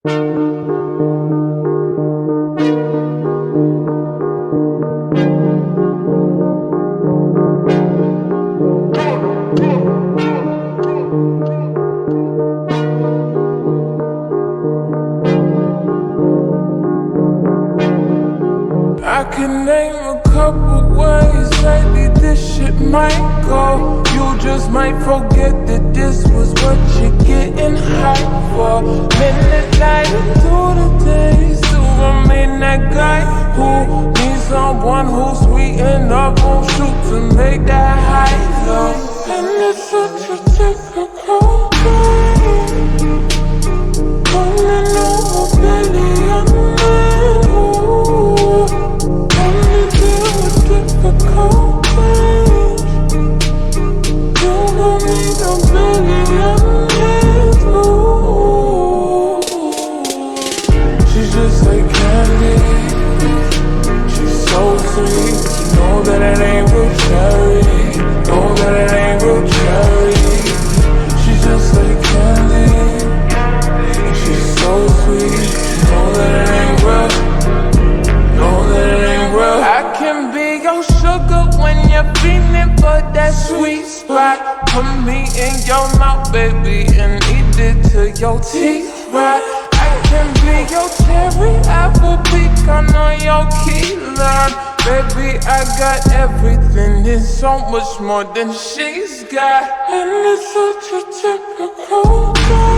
I can name a couple ways lately this shit might go. You just might forget that this was what you're getting hyped for. Minute night through the days to remain that guy who needs someone who's sweet enough won't shoot to make that high low. And it's such a typical thing, running over billion men who only deal with difficult things. You don't need a billion men who she's just like candy. She's so sweet. You know that it ain't real cherry. Know that it ain't real cherry. She's just like candy. And she's so sweet. You know that it ain't real. Know that it ain't real. I can be your sugar when you're feeling for that sweet spot. Put me in your mouth, baby, and eat it till your teeth rot. I can be your cherry apple pecan on your key lime. Baby, I got everything and so much more than she's got. And it's such a typical guy.